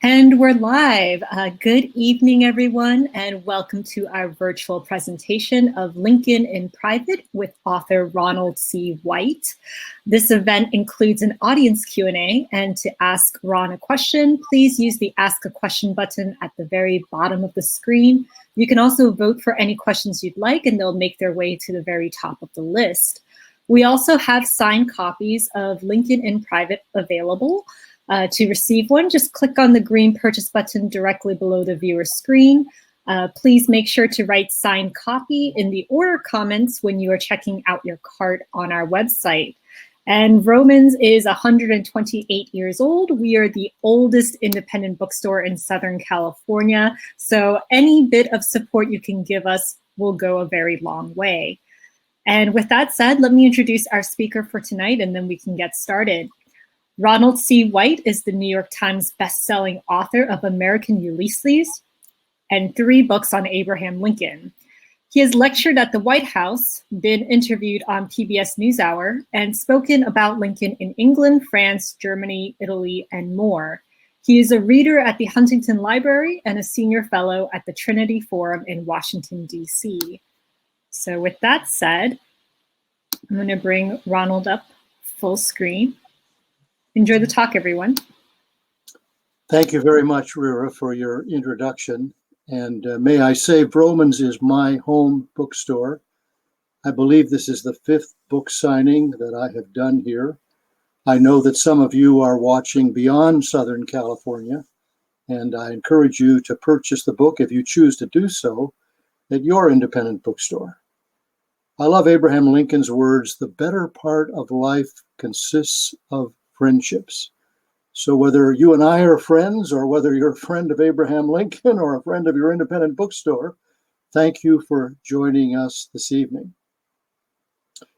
And we're live. Good evening, everyone, and welcome to our virtual presentation of Lincoln in Private with author Ronald C. White. This event includes an audience Q&A, and to ask Ron a question, please use the Ask a Question button at the very bottom of the screen. You can also vote for any questions you'd like, and they'll make their way to the very top of the list. We also have signed copies of Lincoln in Private available. To receive one, just click on the green purchase button directly below the viewer screen. Please make sure to write signed copy in the order comments when you are checking out your cart on our website. And Vroman's is 128 years old. We are the oldest independent bookstore in Southern California, so any bit of support you can give us will go a very long way. And with that said, let me introduce our speaker for tonight, and then we can get started. Ronald C. White is the New York Times bestselling author of American Ulysses and 3 books on Abraham Lincoln. He has lectured at the White House, been interviewed on PBS NewsHour, and spoken about Lincoln in England, France, Germany, Italy, and more. He is a reader at the Huntington Library and a senior fellow at the Trinity Forum in Washington, D.C. So with that said, I'm going to bring Ronald up full screen. Enjoy the talk, everyone. Thank you very much, Rira, for your introduction. And may I say, Vroman's is my home bookstore. I believe this is the 5th book signing that I have done here. I know that some of you are watching beyond Southern California, and I encourage you to purchase the book if you choose to do so at your independent bookstore. I love Abraham Lincoln's words, "The better part of life consists of friendships." So whether you and I are friends, or whether you're a friend of Abraham Lincoln or a friend of your independent bookstore, thank you for joining us this evening.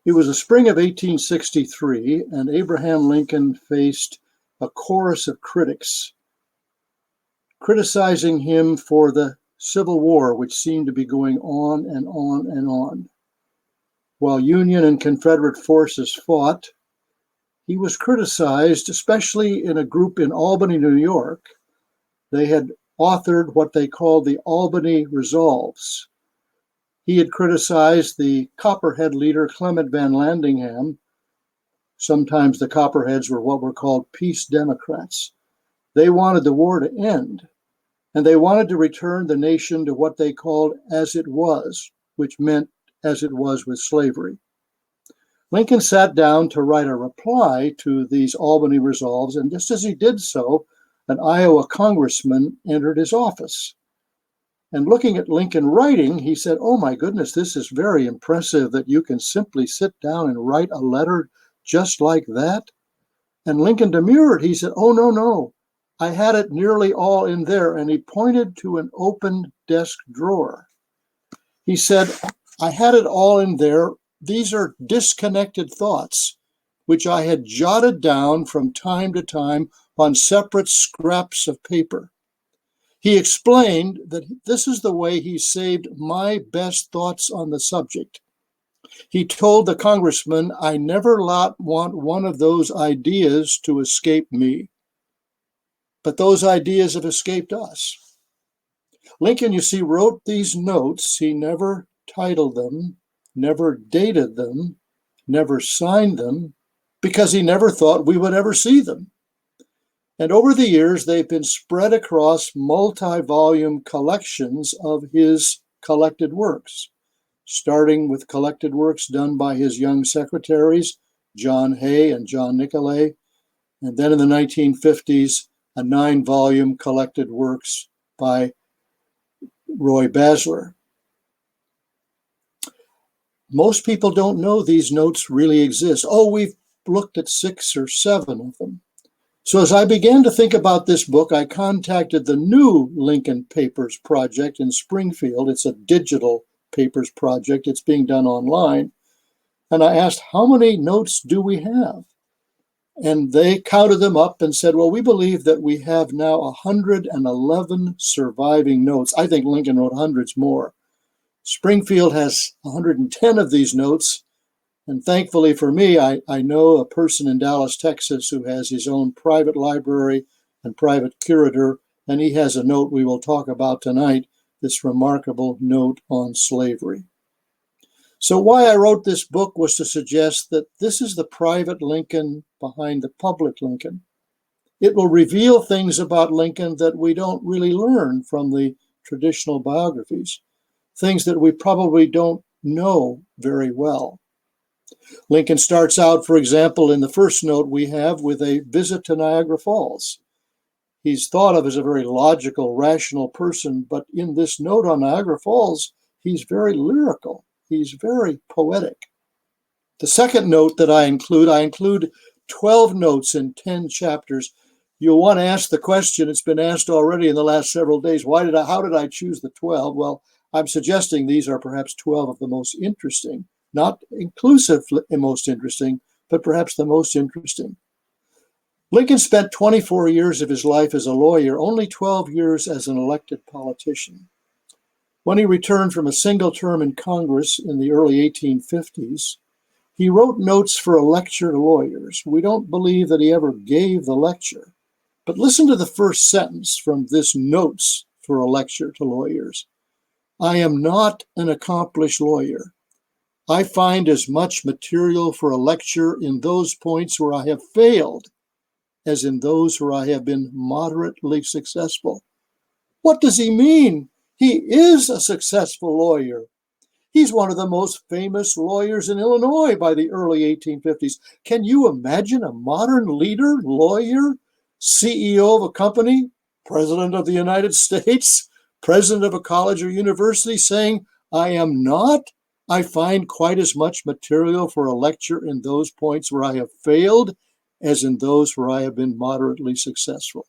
It was the spring of 1863, and Abraham Lincoln faced a chorus of critics criticizing him for the Civil War, which seemed to be going on and on and on. While Union and Confederate forces fought, he was criticized, especially in a group in Albany, New York. They had authored what they called the Albany Resolves. He had criticized the Copperhead leader, Clement Van Landingham. Sometimes the Copperheads were what were called peace Democrats. They wanted the war to end, and they wanted to return the nation to what they called as it was, which meant as it was with slavery. Lincoln sat down to write a reply to these Albany Resolves, and just as he did so, an Iowa congressman entered his office. And looking at Lincoln writing, he said, "Oh my goodness, this is very impressive that you can simply sit down and write a letter just like that." And Lincoln demurred. He said, "Oh, no, I had it nearly all in there." And he pointed to an open desk drawer. He said, "I had it all in there. These are disconnected thoughts, which I had jotted down from time to time on separate scraps of paper." He explained that this is the way he saved my best thoughts on the subject. He told the congressman, "I never want one of those ideas to escape me." But those ideas have escaped us. Lincoln, you see, wrote these notes. He never titled them, never dated them, never signed them, because he never thought we would ever see them. And over the years, they've been spread across multi-volume collections of his collected works, starting with collected works done by his young secretaries, John Hay and John Nicolay, and then in the 1950s, a 9-volume collected works by Roy Basler. Most people don't know these notes really exist. Oh, we've looked at 6 or 7 of them. So as I began to think about this book, I contacted the new Lincoln Papers Project in Springfield. It's a digital papers project. It's being done online. And I asked, how many notes do we have? And they counted them up and said, well, we believe that we have now 111 surviving notes. I think Lincoln wrote hundreds more. Springfield has 110 of these notes. And thankfully for me, I know a person in Dallas, Texas, who has his own private library and private curator And he has a note we will talk about tonight, this remarkable note on slavery. So why I wrote this book was to suggest that this is the private Lincoln behind the public Lincoln. It will reveal things about Lincoln that we don't really learn from the traditional biographies, things that we probably don't know very well. Lincoln starts out, for example, in the first note we have with a visit to Niagara Falls. He's thought of as a very logical, rational person, but in this note on Niagara Falls, he's very lyrical. He's very poetic. The second note that I include 12 notes in 10 chapters. You'll want to ask the question, it's been asked already in the last several days, how did I choose the 12? Well, I'm suggesting these are perhaps 12 of the most interesting, not inclusive and most interesting, but perhaps the most interesting. Lincoln spent 24 years of his life as a lawyer, only 12 years as an elected politician. When he returned from a single term in Congress in the early 1850s, he wrote notes for a lecture to lawyers. We don't believe that he ever gave the lecture, but listen to the first sentence from this notes for a lecture to lawyers. I am not an accomplished lawyer. I find as much material for a lecture in those points where I have failed as in those where I have been moderately successful. What does he mean? He is a successful lawyer. He's one of the most famous lawyers in Illinois by the early 1850s. Can you imagine a modern leader, lawyer, CEO of a company, president of the United States, president of a college or university saying, I am not? I find quite as much material for a lecture in those points where I have failed as in those where I have been moderately successful.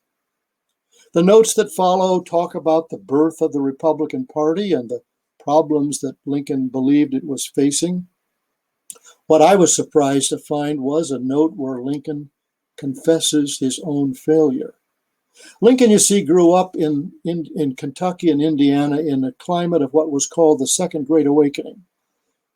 The notes that follow talk about the birth of the Republican Party and the problems that Lincoln believed it was facing. What I was surprised to find was a note where Lincoln confesses his own failure. Lincoln, you see, grew up in Kentucky and Indiana in a climate of what was called the Second Great Awakening.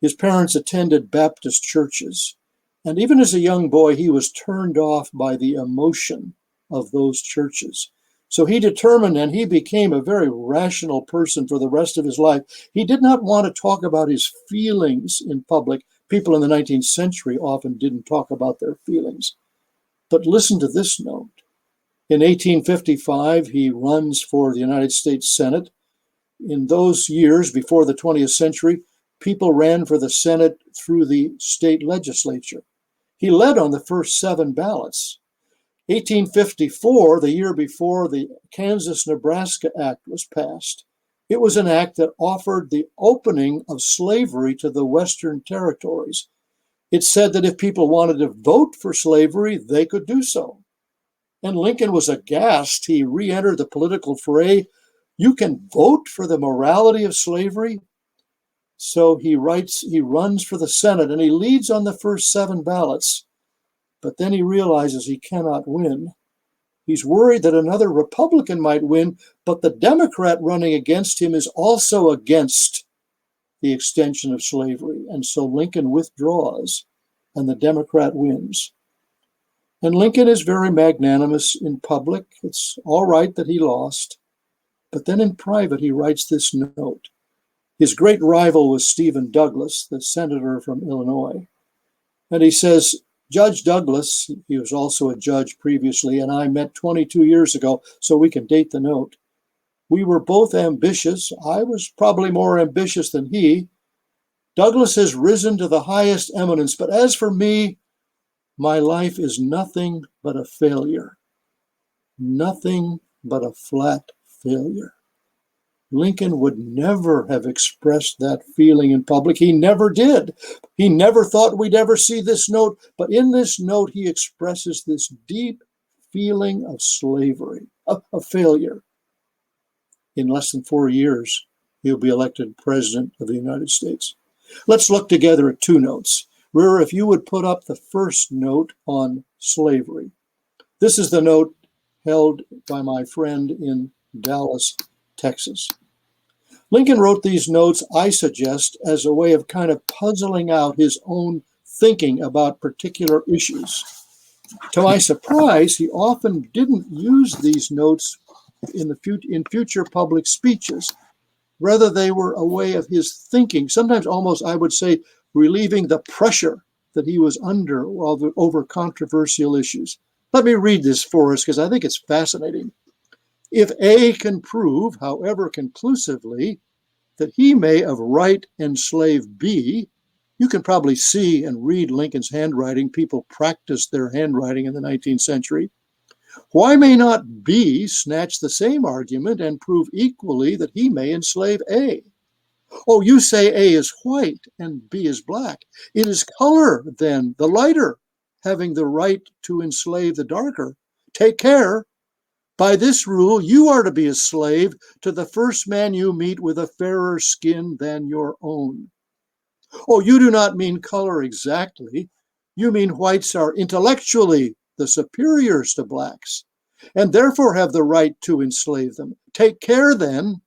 His parents attended Baptist churches, and even as a young boy, he was turned off by the emotion of those churches. So he determined, and he became a very rational person for the rest of his life. He did not want to talk about his feelings in public. People in the 19th century often didn't talk about their feelings. But listen to this note. In 1855, he runs for the United States Senate. In those years before the 20th century, people ran for the Senate through the state legislature. He led on the first 7 ballots. 1854, the year before the Kansas-Nebraska Act was passed, it was an act that offered the opening of slavery to the Western territories. It said that if people wanted to vote for slavery, they could do so. And Lincoln was aghast. He re-entered the political fray. You can vote for the morality of slavery? So he runs for the Senate, and he leads on the first 7 ballots. But then he realizes he cannot win. He's worried that another Republican might win, but the Democrat running against him is also against the extension of slavery. And so Lincoln withdraws, and the Democrat wins. And Lincoln is very magnanimous in public. It's all right that he lost. But then in private, he writes this note. His great rival was Stephen Douglas, the senator from Illinois. And he says, Judge Douglas, he was also a judge previously, and I met 22 years ago, so we can date the note. We were both ambitious. I was probably more ambitious than he. Douglas has risen to the highest eminence, but as for me, my life is nothing but a failure. Nothing but a flat failure. Lincoln would never have expressed that feeling in public. He never did. He never thought we'd ever see this note. But in this note, he expresses this deep feeling of slavery, of failure. In less than 4 years, he'll be elected president of the United States. Let's look together at 2 notes. Rira, if you would put up the first note on slavery. This is the note held by my friend in Dallas, Texas. Lincoln wrote these notes, I suggest, as a way of kind of puzzling out his own thinking about particular issues. To my surprise, he often didn't use these notes in future public speeches. Rather, they were a way of his thinking, sometimes almost, I would say, relieving the pressure that he was under over controversial issues. Let me read this for us because I think it's fascinating. If A can prove, however conclusively, that he may of right enslave B, you can probably see and read Lincoln's handwriting. People practiced their handwriting in the 19th century. Why may not B snatch the same argument and prove equally that he may enslave A? Oh, you say A is white and B is black. It is color, then, the lighter, having the right to enslave the darker. Take care. By this rule, you are to be a slave to the first man you meet with a fairer skin than your own. Oh, you do not mean color exactly. You mean whites are intellectually the superiors to blacks, and therefore have the right to enslave them. Take care, then.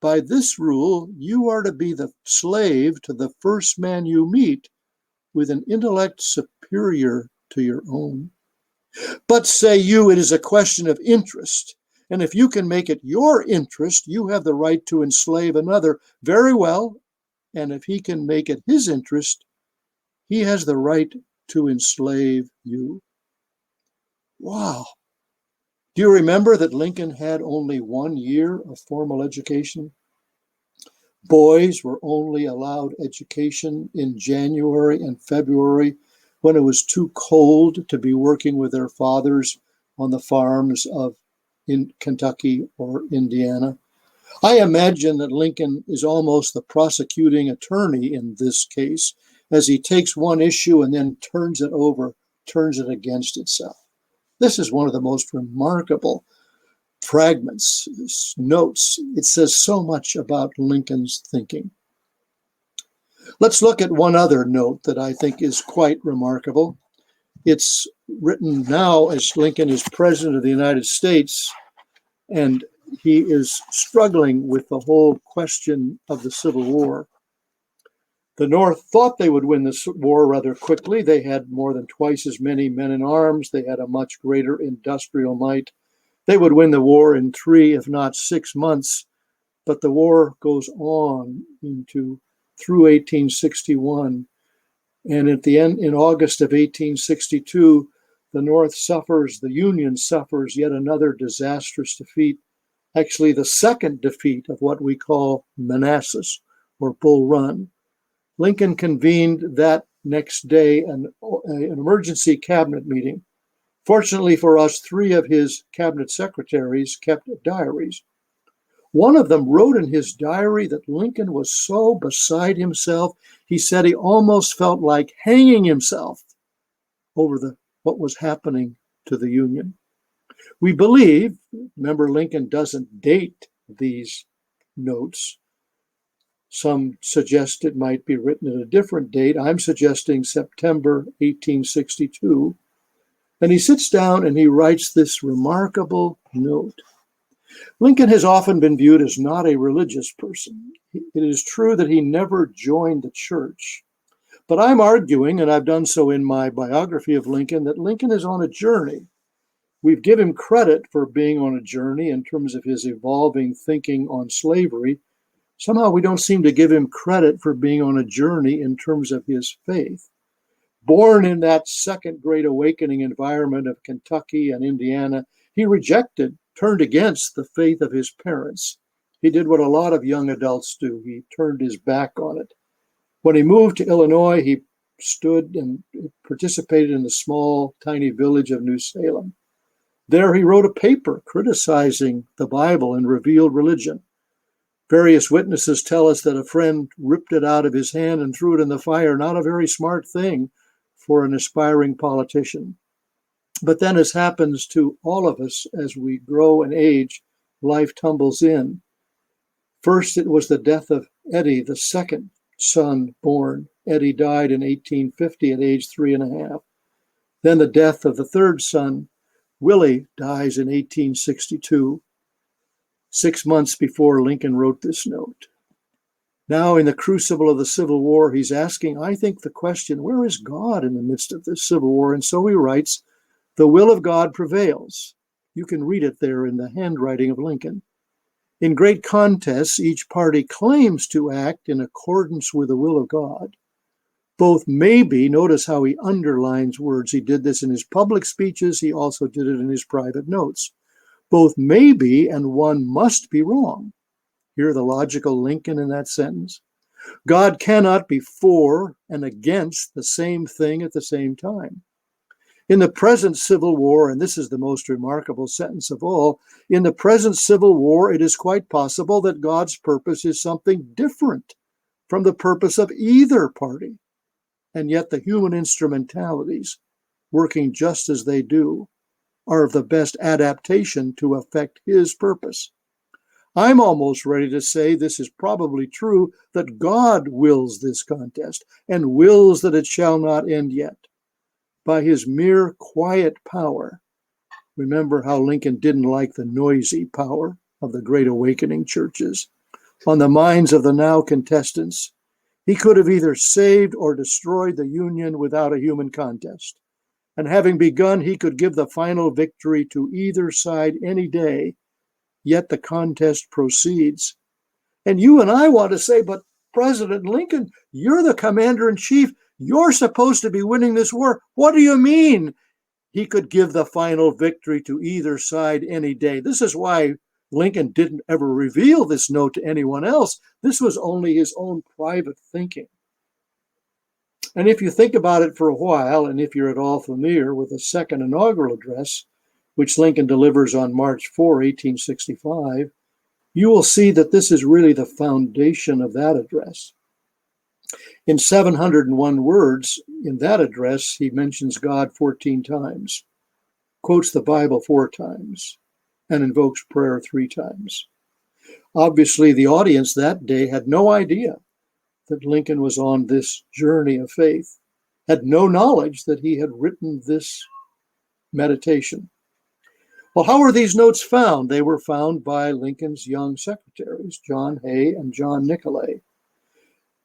By this rule, you are to be the slave to the first man you meet with an intellect superior to your own. But say you, it is a question of interest. And if you can make it your interest, you have the right to enslave another. Very well. And if he can make it his interest, he has the right to enslave you. Wow. Do you remember that Lincoln had only 1 year of formal education? Boys were only allowed education in January and February when it was too cold to be working with their fathers on the farms in Kentucky or Indiana. I imagine that Lincoln is almost the prosecuting attorney in this case, as he takes one issue and then turns it against itself. This is one of the most remarkable fragments, notes. It says so much about Lincoln's thinking. Let's look at one other note that I think is quite remarkable. It's written now as Lincoln is President of the United States, and he is struggling with the whole question of the Civil War. The North thought they would win this war rather quickly. They had more than twice as many men in arms. They had a much greater industrial might. They would win the war in 3, if not 6 months, but the war goes on through 1861. And at the end, in August of 1862, the Union suffers yet another disastrous defeat, actually the second defeat of what we call Manassas or Bull Run. Lincoln convened that next day an emergency cabinet meeting. Fortunately for us, 3 of his cabinet secretaries kept diaries. One of them wrote in his diary that Lincoln was so beside himself, he said he almost felt like hanging himself over what was happening to the Union. We believe, remember, Lincoln doesn't date these notes. Some suggest it might be written at a different date. I'm suggesting September 1862. And he sits down and he writes this remarkable note. Lincoln has often been viewed as not a religious person. It is true that he never joined the church. But I'm arguing, and I've done so in my biography of Lincoln, that Lincoln is on a journey. We've given him credit for being on a journey in terms of his evolving thinking on slavery. Somehow we don't seem to give him credit for being on a journey in terms of his faith. Born in that second Great Awakening environment of Kentucky and Indiana, he turned against the faith of his parents. He did what a lot of young adults do. He turned his back on it. When he moved to Illinois, he stood and participated in the small, tiny village of New Salem. There he wrote a paper criticizing the Bible and revealed religion. Various witnesses tell us that a friend ripped it out of his hand and threw it in the fire. Not a very smart thing for an aspiring politician. But then, as happens to all of us as we grow and age, life tumbles in. First, it was the death of Eddie, the second son born. Eddie died in 1850 at age 3.5. Then the death of the third son, Willie, dies in 1862, 6 months before Lincoln wrote this note. Now, in the crucible of the Civil War, he's asking, I think, the question, where is God in the midst of this Civil War? And so he writes, the will of God prevails. You can read it there in the handwriting of Lincoln. In great contests, each party claims to act in accordance with the will of God. Both may be, notice how he underlines words. He did this in his public speeches. He also did it in his private notes. Both may be and one must be wrong. Hear the logical Lincoln in that sentence. God cannot be for and against the same thing at the same time. In the present civil war, and this is the most remarkable sentence of all, in the present civil war, it is quite possible that God's purpose is something different from the purpose of either party. And yet the human instrumentalities, working just as they do, are of the best adaptation to effect his purpose. I'm almost ready to say this is probably true, that God wills this contest and wills that it shall not end yet. By his mere quiet power. Remember how Lincoln didn't like the noisy power of the Great Awakening churches. On the minds of the now contestants, he could have either saved or destroyed the Union without a human contest. And having begun, he could give the final victory to either side any day, yet the contest proceeds. And you and I want to say, but President Lincoln, you're the commander-in-chief. You're supposed to be winning this war. What do you mean he could give the final victory to either side any day? This is why Lincoln didn't ever reveal this note to anyone else. This was only his own private thinking. And if you think about it for a while, and if you're at all familiar with the second inaugural address, which Lincoln delivers on March 4, 1865, you will see that this is really the foundation of that address. In 701 words, in that address, he mentions God 14 times, quotes the Bible 4 times, and invokes prayer 3 times. Obviously, the audience that day had no idea that Lincoln was on this journey of faith, had no knowledge that he had written this meditation. Well, how were these notes found? They were found by Lincoln's young secretaries, John Hay and John Nicolay.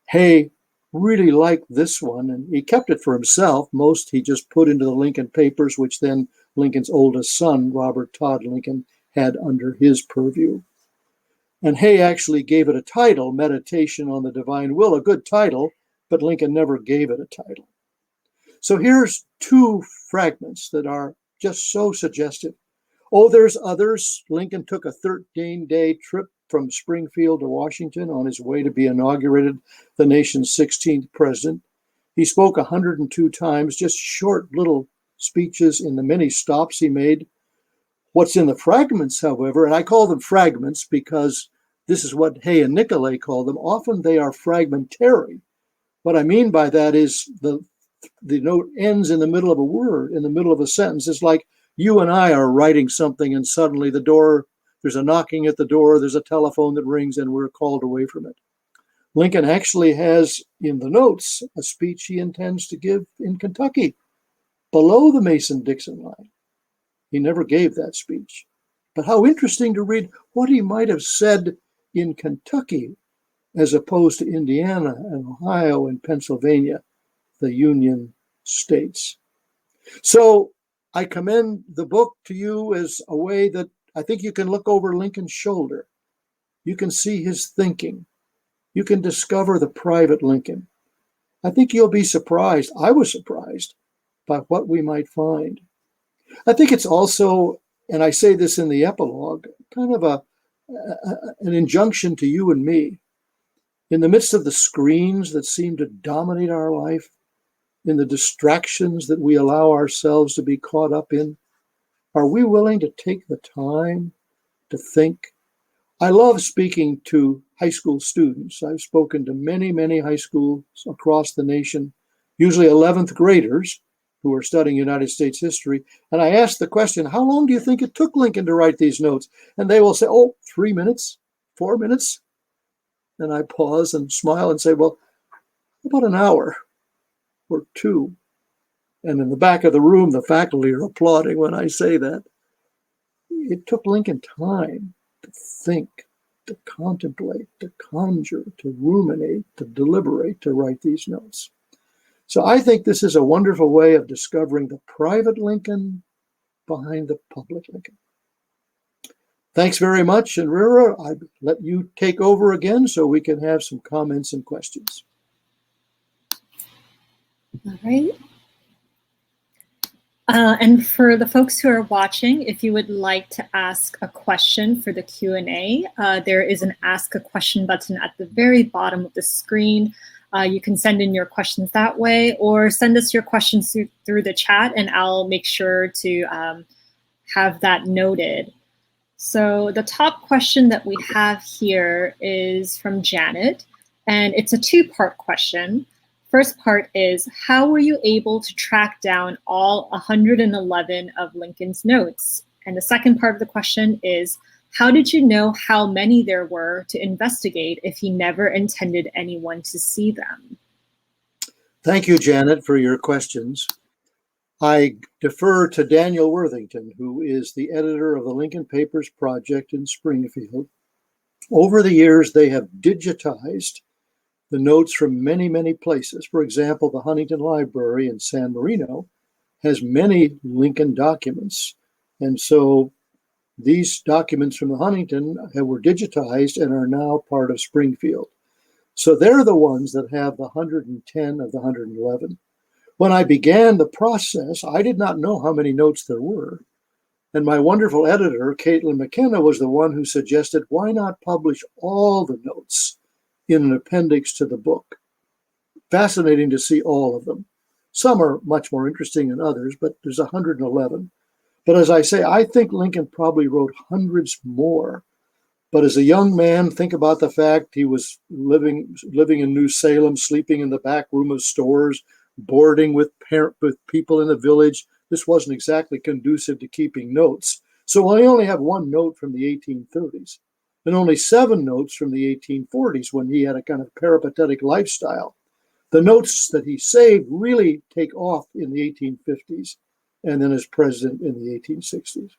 Hay really liked this one, and he kept it for himself. Most he just put into the Lincoln papers, which then Lincoln's oldest son, Robert Todd Lincoln, had under his purview. And Hay actually gave it a title, Meditation on the Divine Will, a good title, but Lincoln never gave it a title. So here's 2 fragments that are just so suggestive. Oh, there's others. Lincoln took a 13-day trip from Springfield to Washington on his way to be inaugurated the nation's 16th president. He spoke 102 times, just short little speeches in the many stops he made. What's in the fragments, however, and I call them fragments because this is what Hay and Nicolay call them, often they are fragmentary. What I mean by that is the note ends in the middle of a word, in the middle of a sentence. It's like you and I are writing something and suddenly there's a knocking at the door, there's a telephone that rings, and we're called away from it. Lincoln actually has in the notes a speech he intends to give in Kentucky, below the Mason-Dixon line. He never gave that speech. But how interesting to read what he might have said in Kentucky as opposed to Indiana and Ohio and Pennsylvania, the Union states. So I commend the book to you as a way that I think you can look over Lincoln's shoulder. You can see his thinking. You can discover the private Lincoln. I think you'll be surprised. I was surprised by what we might find. I think it's also, and I say this in the epilogue, kind of an injunction to you and me. In the midst of the screens that seem to dominate our life, in the distractions that we allow ourselves to be caught up in, are we willing to take the time to think? I love speaking to high school students. I've spoken to many, many high schools across the nation, usually 11th graders who are studying United States history. And I ask the question, how long do you think it took Lincoln to write these notes? And they will say, 3 minutes, 4 minutes. And I pause and smile and say, well, about an hour or 2. And in the back of the room, the faculty are applauding when I say that. It took Lincoln time to think, to contemplate, to conjure, to ruminate, to deliberate, to write these notes. So I think this is a wonderful way of discovering the private Lincoln behind the public Lincoln. Thanks very much. And Rira, I let you take over again so we can have some comments and questions. All right. And for the folks who are watching, if you would like to ask a question for the Q&A, there is an Ask a Question button at the very bottom of the screen. You can send in your questions that way, or send us your questions through the chat, and I'll make sure to have that noted. So the top question that we have here is from Janet, and it's a two-part question. First part is, how were you able to track down all 111 of Lincoln's notes? And the second part of the question is, how did you know how many there were to investigate if he never intended anyone to see them? Thank you, Janet, for your questions. I defer to Daniel Worthington, who is the editor of the Lincoln Papers Project in Springfield. Over the years, they have digitized the notes from many, many places. For example, the Huntington Library in San Marino has many Lincoln documents. And so these documents from the Huntington were digitized and are now part of Springfield. So they're the ones that have the 110 of the 111. When I began the process, I did not know how many notes there were. And my wonderful editor, Caitlin McKenna, was the one who suggested, why not publish all the notes in an appendix to the book? Fascinating to see all of them. Some are much more interesting than others, but there's 111. But as I say, I think Lincoln probably wrote hundreds more. But as a young man, think about the fact he was living in New Salem, sleeping in the back room of stores, boarding with people in the village. This wasn't exactly conducive to keeping notes. So I only have one note from the 1830s and only 7 notes from the 1840s when he had a kind of peripatetic lifestyle. The notes that he saved really take off in the 1850s and then as president in the 1860s.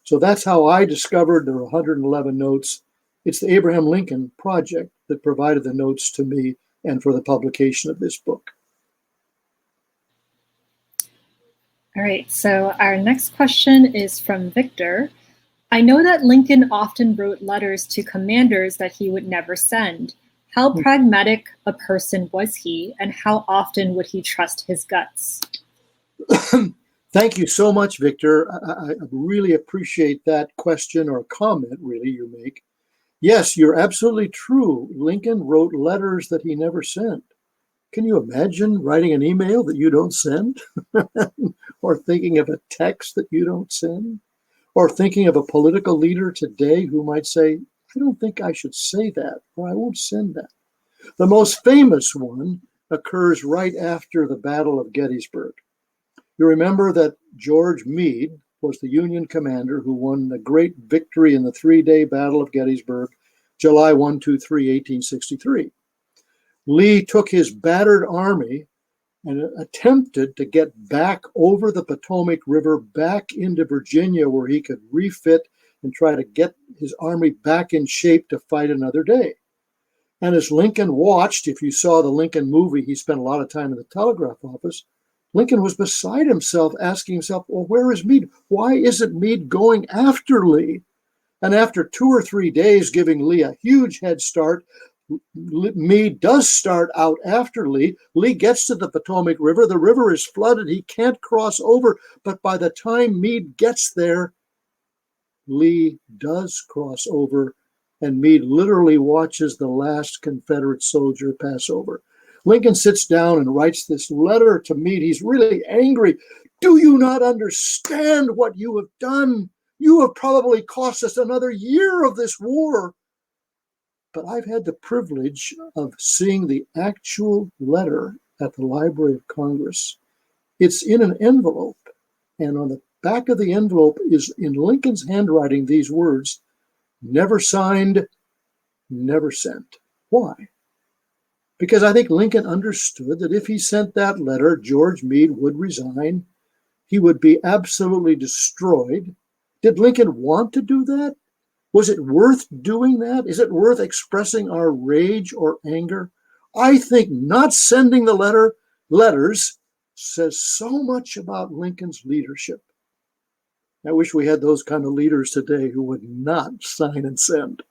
So that's how I discovered there were 111 notes. It's the Abraham Lincoln Project that provided the notes to me and for the publication of this book. All right, so our next question is from Victor. I know that Lincoln often wrote letters to commanders that he would never send. How pragmatic a person was he, and how often would he trust his guts? Thank you so much, Victor. I really appreciate that question or comment, really, you make. Yes, you're absolutely true. Lincoln wrote letters that he never sent. Can you imagine writing an email that you don't send? Or thinking of a text that you don't send? Or thinking of a political leader today who might say, I don't think I should say that, or I won't send that. The most famous one occurs right after the Battle of Gettysburg. You remember that George Meade was the Union commander who won the great victory in the 3-day Battle of Gettysburg, July 1, 2, 3, 1863. Lee took his battered army and attempted to get back over the Potomac River back into Virginia where he could refit and try to get his army back in shape to fight another day. And as Lincoln watched, if you saw the Lincoln movie, he spent a lot of time in the telegraph office. Lincoln was beside himself, asking himself, well, where is Meade? Why isn't Meade going after Lee? And after 2 or 3 days giving Lee a huge head start, Meade does start out after Lee. Lee gets to the Potomac River. The river is flooded. He can't cross over. But by the time Meade gets there, Lee does cross over, and Meade literally watches the last Confederate soldier pass over. Lincoln sits down and writes this letter to Meade. He's really angry. Do you not understand what you have done? You have probably cost us another year of this war. But I've had the privilege of seeing the actual letter at the Library of Congress. It's in an envelope, and on the back of the envelope is in Lincoln's handwriting these words, never signed, never sent. Why? Because I think Lincoln understood that if he sent that letter, George Meade would resign. He would be absolutely destroyed. Did Lincoln want to do that? Was it worth doing that? Is it worth expressing our rage or anger? I think not sending the letters says so much about Lincoln's leadership. I wish we had those kind of leaders today who would not sign and send.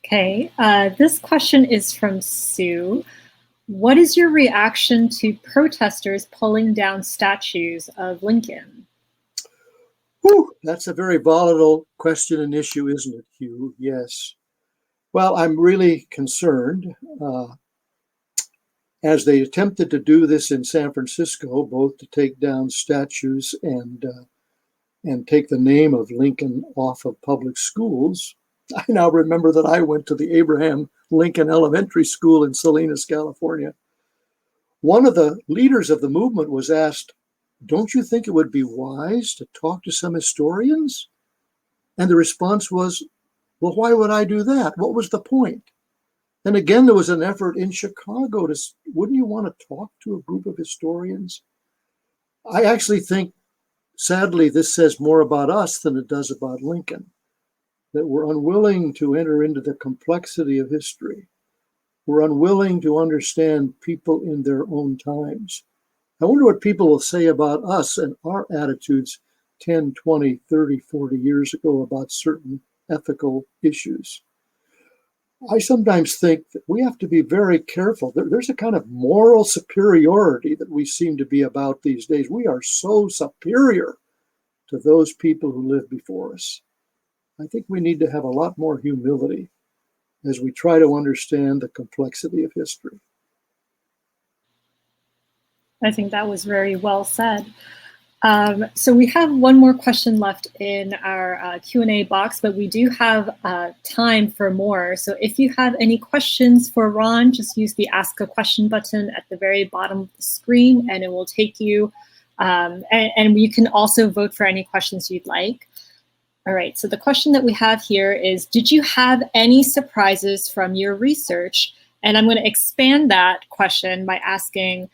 Okay, this question is from Sue. What is your reaction to protesters pulling down statues of Lincoln? Whew, that's a very volatile question and issue, isn't it, Hugh? Yes. Well, I'm really concerned. As they attempted to do this in San Francisco, both to take down statues and take the name of Lincoln off of public schools, I now remember that I went to the Abraham Lincoln Elementary School in Salinas, California. One of the leaders of the movement was asked, "Don't you think it would be wise to talk to some historians?" And the response was, "Well, why would I do that? What was the point?" And again, there was an effort in Chicago to, wouldn't you want to talk to a group of historians? I actually think, sadly, this says more about us than it does about Lincoln, that we're unwilling to enter into the complexity of history. We're unwilling to understand people in their own times. I wonder what people will say about us and our attitudes 10, 20, 30, 40 years ago about certain ethical issues. I sometimes think that we have to be very careful. There's a kind of moral superiority that we seem to be about these days. We are so superior to those people who lived before us. I think we need to have a lot more humility as we try to understand the complexity of history. I think that was very well said. So we have one more question left in our Q&A box, but we do have time for more. So if you have any questions for Ron, just use the Ask a Question button at the very bottom of the screen, and it will take you. And you can also vote for any questions you'd like. All right, so the question that we have here is, did you have any surprises from your research? And I'm going to expand that question by asking,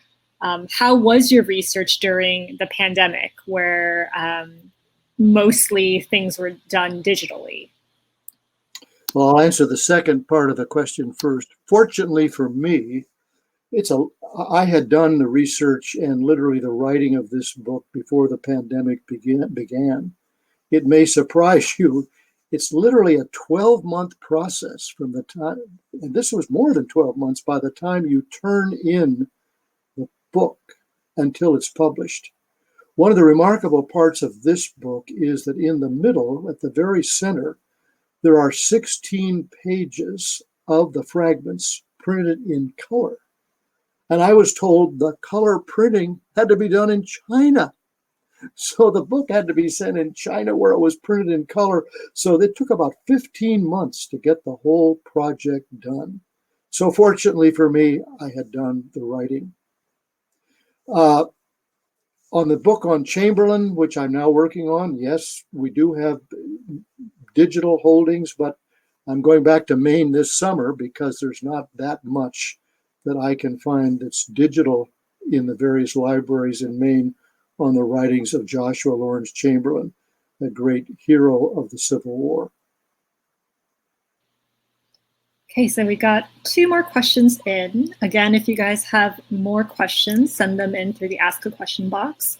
how was your research during the pandemic, where mostly things were done digitally? Well, I'll answer the second part of the question first. Fortunately for me, I had done the research and literally the writing of this book before the pandemic began. It may surprise you. It's literally a 12-month process from the time, and this was more than 12 months by the time you turn in the book until it's published. One of the remarkable parts of this book is that in the middle, at the very center, there are 16 pages of the fragments printed in color. And I was told the color printing had to be done in China. So the book had to be sent in China where it was printed in color. So it took about 15 months to get the whole project done. So fortunately for me, I had done the writing. On the book on Chamberlain, which I'm now working on, yes, we do have digital holdings, but I'm going back to Maine this summer because there's not that much that I can find that's digital in the various libraries in Maine on the writings of Joshua Lawrence Chamberlain, a great hero of the Civil War. Okay, so we got 2 more questions in. Again, if you guys have more questions, send them in through the Ask a Question box.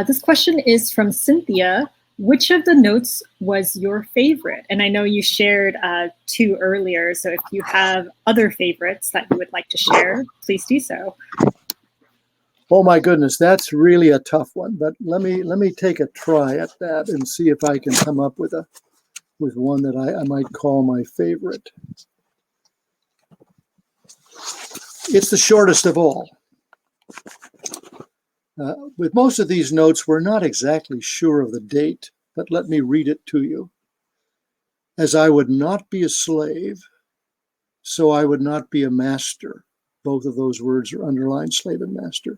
This question is from Cynthia. Which of the notes was your favorite? And I know you shared 2 earlier, so if you have other favorites that you would like to share, please do so. Oh my goodness, that's really a tough one. But let me take a try at that and see if I can come up with one that I might call my favorite. It's the shortest of all. With most of these notes, we're not exactly sure of the date, but let me read it to you. As I would not be a slave, so I would not be a master. Both of those words are underlined, slave and master.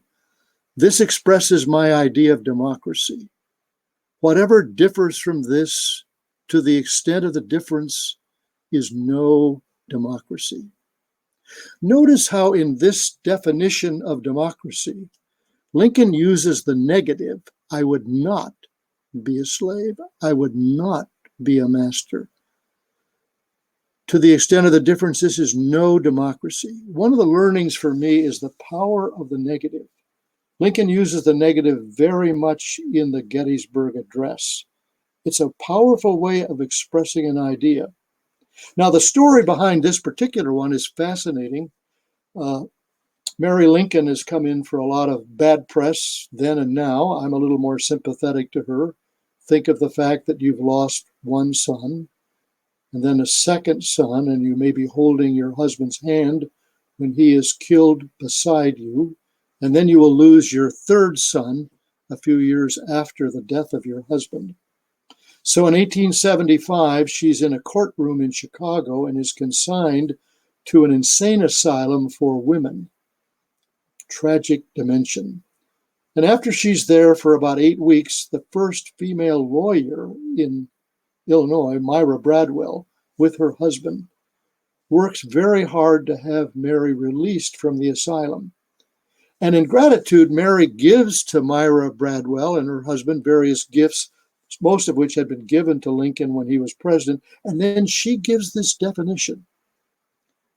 This expresses my idea of democracy. Whatever differs from this, to the extent of the difference, is no democracy. Notice how in this definition of democracy, Lincoln uses the negative, I would not be a slave, I would not be a master. To the extent of the difference, this is no democracy. One of the learnings for me is the power of the negative. Lincoln uses the negative very much in the Gettysburg Address. It's a powerful way of expressing an idea. Now, the story behind this particular one is fascinating. Mary Lincoln has come in for a lot of bad press then and now. I'm a little more sympathetic to her. Think of the fact that you've lost one son and then a second son, and you may be holding your husband's hand when he is killed beside you. And then you will lose your third son a few years after the death of your husband. So in 1875, she's in a courtroom in Chicago and is consigned to an insane asylum for women. Tragic dimension. And after she's there for about 8 weeks, the first female lawyer in Illinois, Myra Bradwell, with her husband, works very hard to have Mary released from the asylum. And in gratitude, Mary gives to Myra Bradwell and her husband various gifts, most of which had been given to Lincoln when he was president. And then she gives this definition.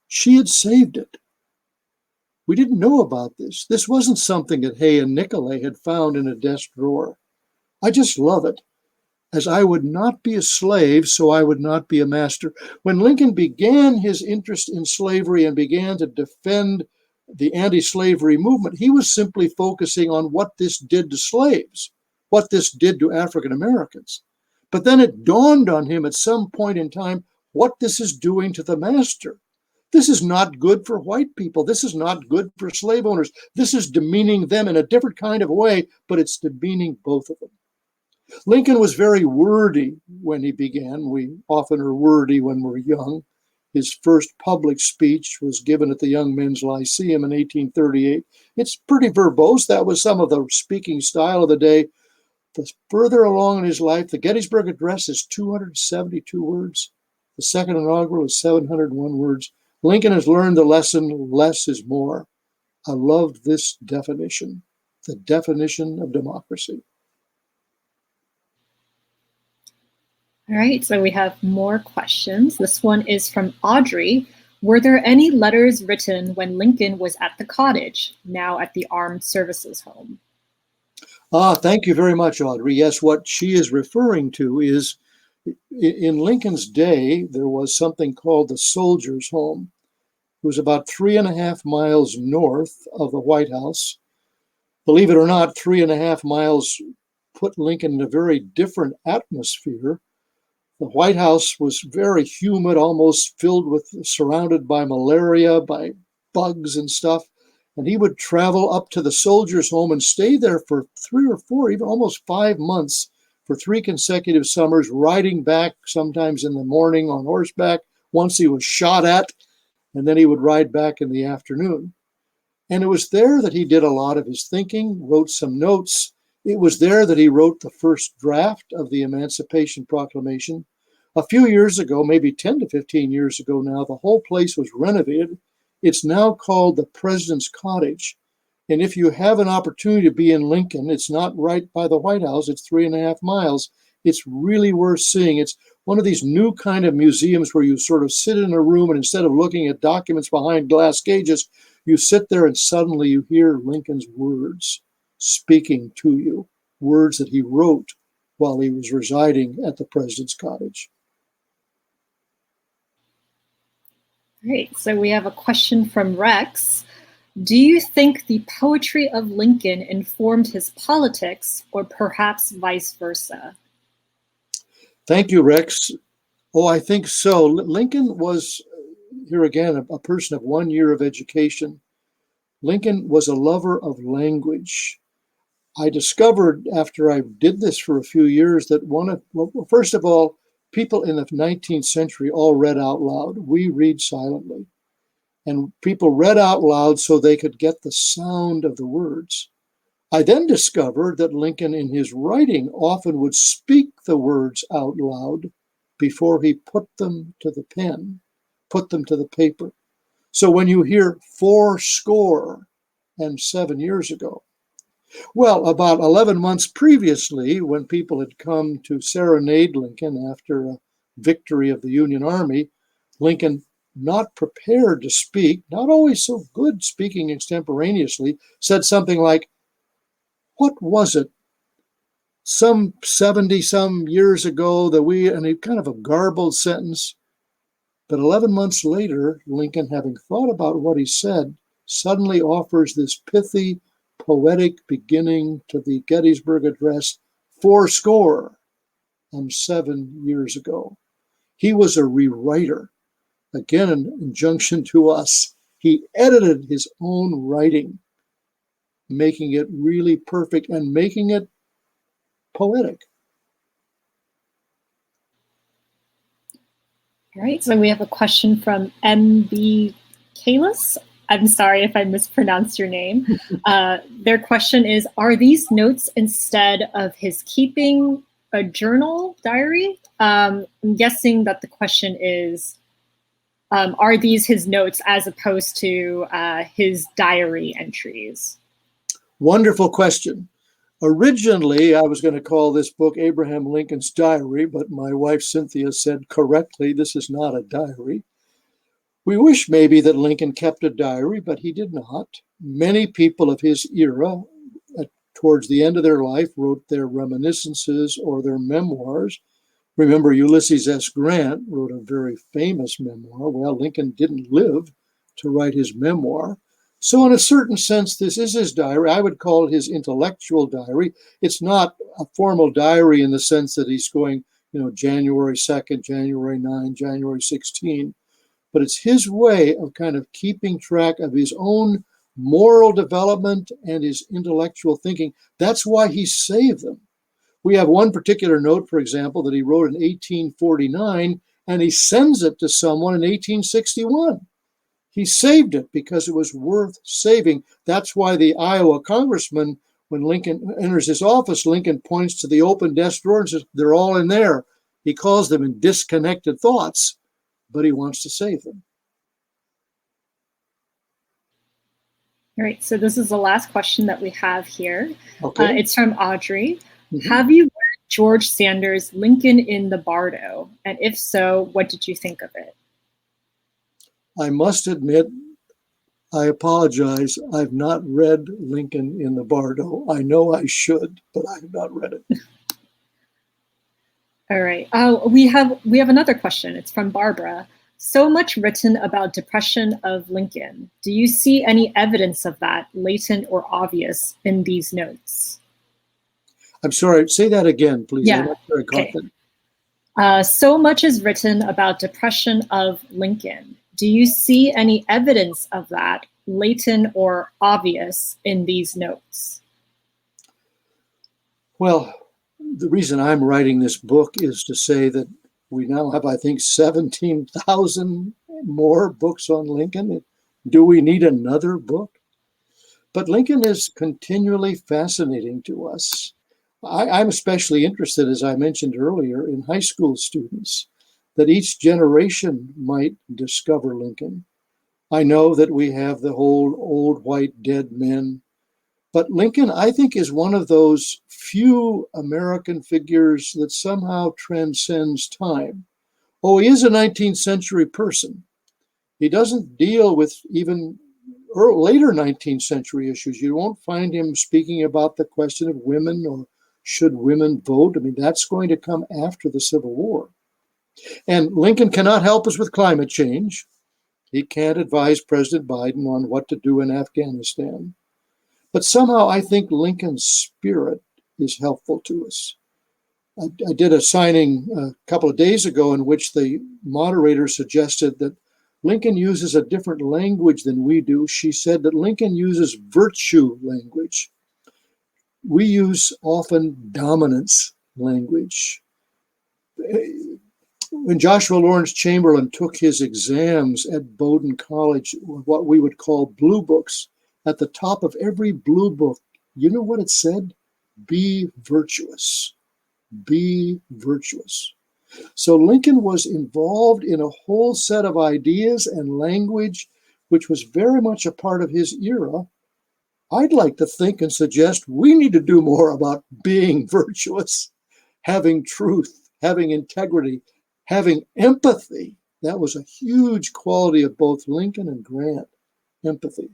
She had saved it. We didn't know about this. This wasn't something that Hay and Nicolay had found in a desk drawer. I just love it. As I would not be a slave, so I would not be a master. When Lincoln began his interest in slavery and began to defend the anti-slavery movement, he was simply focusing on what this did to slaves, what this did to African Americans. But then it dawned on him at some point in time what this is doing to the master. This is not good for white people. This is not good for slave owners. This is demeaning them in a different kind of way, but it's demeaning both of them. Lincoln was very wordy when he began. We often are wordy when we're young. His first public speech was given at the Young Men's Lyceum in 1838. It's pretty verbose. That was some of the speaking style of the day. The further along in his life, the Gettysburg Address is 272 words. The second inaugural is 701 words. Lincoln has learned the lesson, less is more. I loved this definition, the definition of democracy. All right, so we have more questions. This one is from Audrey. Were there any letters written when Lincoln was at the cottage, now at the Armed Services Home? Thank you very much, Audrey. Yes, what she is referring to is in Lincoln's day, there was something called the Soldiers' Home. It was about 3.5 miles north of the White House. Believe it or not, 3.5 miles put Lincoln in a very different atmosphere. The White House was very humid, almost surrounded by malaria, by bugs and stuff. And he would travel up to the Soldiers' Home and stay there for 3 or 4, even almost 5 months for 3 consecutive summers, riding back sometimes in the morning on horseback. Once he was shot at, and then he would ride back in the afternoon. And it was there that he did a lot of his thinking, wrote some notes. It was there that he wrote the first draft of the Emancipation Proclamation. A few years ago, maybe 10 to 15 years ago now, the whole place was renovated. It's now called the President's Cottage. And if you have an opportunity to be in Lincoln, it's not right by the White House, it's 3.5 miles. It's really worth seeing. It's one of these new kind of museums where you sort of sit in a room and instead of looking at documents behind glass cages, you sit there and suddenly you hear Lincoln's words speaking to you, words that he wrote while he was residing at the President's Cottage. Great. So we have a question from Rex. Do you think the poetry of Lincoln informed his politics, or perhaps vice versa? Thank you, Rex. Oh, I think so. Lincoln was, here again, a person of 1 year of education. Lincoln was a lover of language. I discovered after I did this for a few years that first of all, people in the 19th century all read out loud. We read silently. And people read out loud so they could get the sound of the words. I then discovered that Lincoln in his writing often would speak the words out loud before he put them to the pen, put them to the paper. So when you hear 407 years ago, well, about 11 months previously, when people had come to serenade Lincoln after a victory of the Union Army, Lincoln, not prepared to speak, not always so good speaking extemporaneously, said something like, What was it? Some 70 some years ago that and a kind of a garbled sentence, but 11 months later, Lincoln, having thought about what he said, suddenly offers this pithy, poetic beginning to the Gettysburg Address 77 years ago. He was a rewriter. Again, an injunction to us. He edited his own writing, making it really perfect and making it poetic. All right, so we have a question from MB Kalis. I'm sorry if I mispronounced your name. Their question is, are these notes instead of his keeping a journal diary? I'm guessing that the question is, are these his notes as opposed to his diary entries? Wonderful question. Originally, I was going to call this book Abraham Lincoln's Diary, but my wife Cynthia said correctly, this is not a diary. We wish maybe that Lincoln kept a diary, but he did not. Many people of his era, towards the end of their life, wrote their reminiscences or their memoirs. Remember, Ulysses S. Grant wrote a very famous memoir. Well, Lincoln didn't live to write his memoir. So in a certain sense, this is his diary. I would call it his intellectual diary. It's not a formal diary in the sense that he's going, January 2nd, January 9, January 16. But it's his way of kind of keeping track of his own moral development and his intellectual thinking. That's why he saved them. We have one particular note, for example, that he wrote in 1849, and he sends it to someone in 1861. He saved it because it was worth saving. That's why the Iowa congressman, when Lincoln enters his office, Lincoln points to the open desk drawer and says, they're all in there. He calls them in disconnected thoughts, but he wants to save them. All right, so this is the last question that we have here. Okay. It's from Audrey. Mm-hmm. Have you read George Sanders' Lincoln in the Bardo? And if so, what did you think of it? I must admit, I apologize. I've not read Lincoln in the Bardo. I know I should, but I have not read it. All right. We have another question. It's from Barbara. So much written about depression of Lincoln. Do you see any evidence of that, latent or obvious, in these notes? I'm sorry. Say that again, please. Yeah. I'm not sure I caught that. So much is written about depression of Lincoln. Do you see any evidence of that, latent or obvious, in these notes? Well, the reason I'm writing this book is to say that we now have, I think, 17,000 more books on Lincoln. Do we need another book? But Lincoln is continually fascinating to us. I'm especially interested, as I mentioned earlier, in high school students, that each generation might discover Lincoln. I know that we have the whole old white dead men, but Lincoln, I think, is one of those few American figures that somehow transcends time. Oh, he is a 19th century person. He doesn't deal with even later 19th century issues. You won't find him speaking about the question of women or should women vote. I mean, that's going to come after the Civil War. And Lincoln cannot help us with climate change. He can't advise President Biden on what to do in Afghanistan. But somehow I think Lincoln's spirit is helpful to us. I did a signing a couple of days ago in which the moderator suggested that Lincoln uses a different language than we do. She said that Lincoln uses virtue language. We use often dominance language. When Joshua Lawrence Chamberlain took his exams at Bowdoin College, what we would call blue books, at the top of every blue book, you know what it said? Be virtuous. Be virtuous. So Lincoln was involved in a whole set of ideas and language, which was very much a part of his era. I'd like to think and suggest we need to do more about being virtuous, having truth, having integrity, having empathy. That was a huge quality of both Lincoln and Grant, empathy.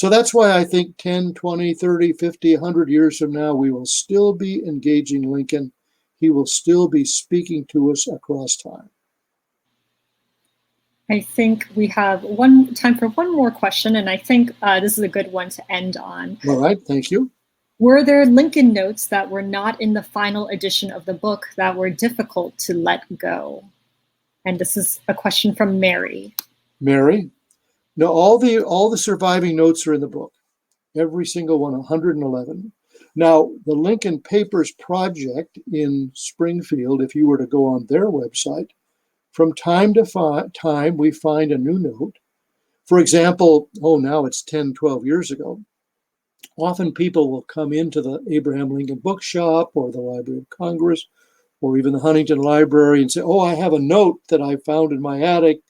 So that's why I think 10, 20, 30, 50, 100 years from now, we will still be engaging Lincoln. He will still be speaking to us across time. I think we have time for one more question, and I think this is a good one to end on. All right, thank you. Were there Lincoln notes that were not in the final edition of the book that were difficult to let go? And this is a question from Mary. Mary? No, all the surviving notes are in the book. Every single one, 111. Now, the Lincoln Papers Project in Springfield, if you were to go on their website, from time to time, we find a new note. For example, now it's 10, 12 years ago. Often people will come into the Abraham Lincoln Bookshop or the Library of Congress or even the Huntington Library and say, I have a note that I found in my attic.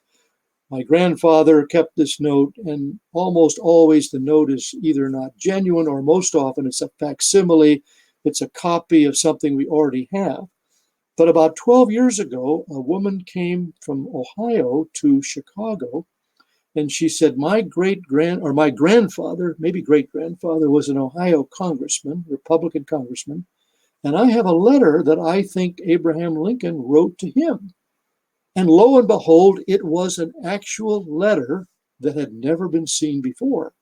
My grandfather kept this note, and almost always the note is either not genuine or most often it's a facsimile. It's a copy of something we already have. But about 12 years ago, a woman came from Ohio to Chicago, and she said, my grandfather, maybe great-grandfather, was an Ohio congressman, Republican congressman, and I have a letter that I think Abraham Lincoln wrote to him. And lo and behold, it was an actual letter that had never been seen before.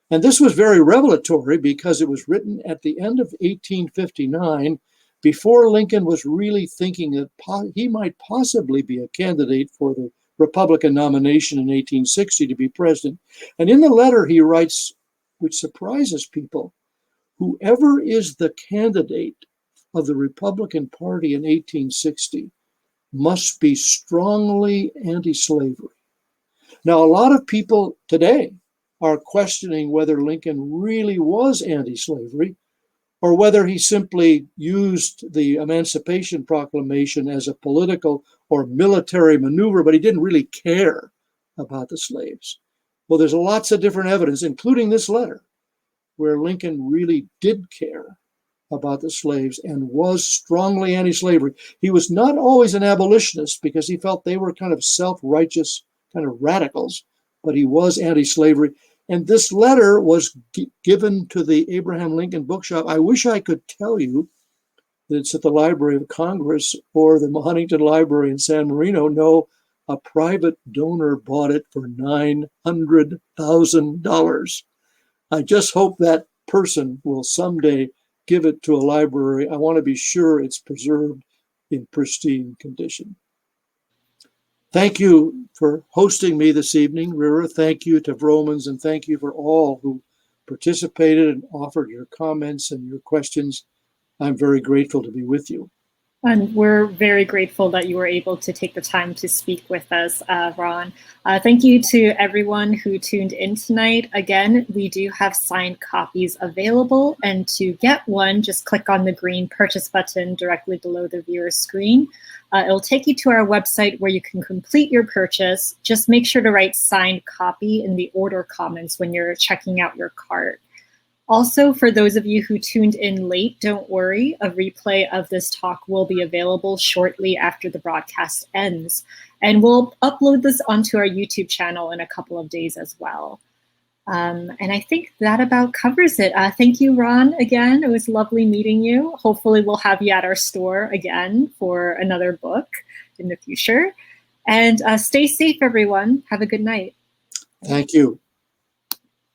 And this was very revelatory because it was written at the end of 1859, before Lincoln was really thinking that he might possibly be a candidate for the Republican nomination in 1860 to be president. And in the letter he writes, which surprises people, whoever is the candidate of the Republican Party in 1860 must be strongly anti-slavery. Now, a lot of people today are questioning whether Lincoln really was anti-slavery or whether he simply used the Emancipation Proclamation as a political or military maneuver, but he didn't really care about the slaves. Well, there's lots of different evidence, including this letter, where Lincoln really did care about the slaves and was strongly anti-slavery. He was not always an abolitionist because he felt they were kind of self-righteous kind of radicals, but he was anti-slavery. And this letter was given to the Abraham Lincoln Bookshop. I wish I could tell you that it's at the Library of Congress or the Huntington Library in San Marino. No, a private donor bought it for $900,000. I just hope that person will someday give it to a library. I want to be sure it's preserved in pristine condition. Thank you for hosting me this evening, Rira. Thank you to Vromans, and thank you for all who participated and offered your comments and your questions. I'm very grateful to be with you. And we're very grateful that you were able to take the time to speak with us, Ron. Thank you to everyone who tuned in tonight. Again, we do have signed copies available, and to get one, just click on the green purchase button directly below the viewer's screen. It'll take you to our website where you can complete your purchase. Just make sure to write signed copy in the order comments when you're checking out your cart. Also, for those of you who tuned in late, don't worry. A replay of this talk will be available shortly after the broadcast ends. And we'll upload this onto our YouTube channel in a couple of days as well. And I think that about covers it. Thank you, Ron, again. It was lovely meeting you. Hopefully we'll have you at our store again for another book in the future. And stay safe, everyone. Have a good night. Thank you.